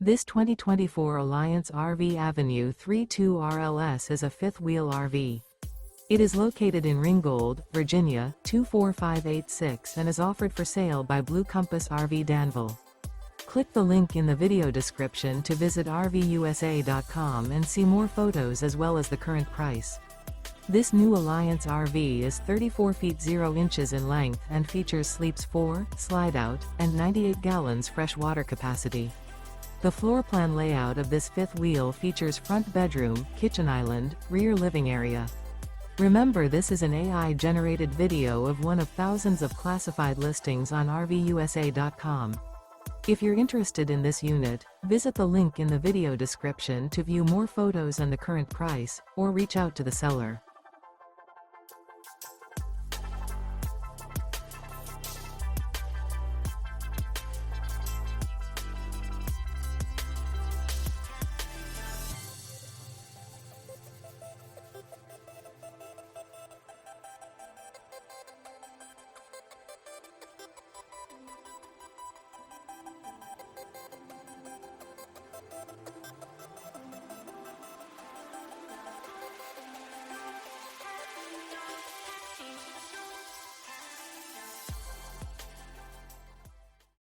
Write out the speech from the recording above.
This 2024 Alliance RV Avenue 32 RLS is a fifth-wheel RV. It is located in Ringgold, Virginia, 24586 and is offered for sale by Blue Compass RV Danville. Click the link in the video description to visit RVUSA.com and see more photos as well as the current price. This new Alliance RV is 34 feet 0 inches in length and features sleeps 4, slide-out, and 98 gallons fresh water capacity. The floor plan layout of this fifth wheel features front bedroom, kitchen island, rear living area. Remember, this is an AI-generated video of one of thousands of classified listings on RVUSA.com. If you're interested in this unit, visit the link in the video description to view more photos and the current price, or reach out to the seller.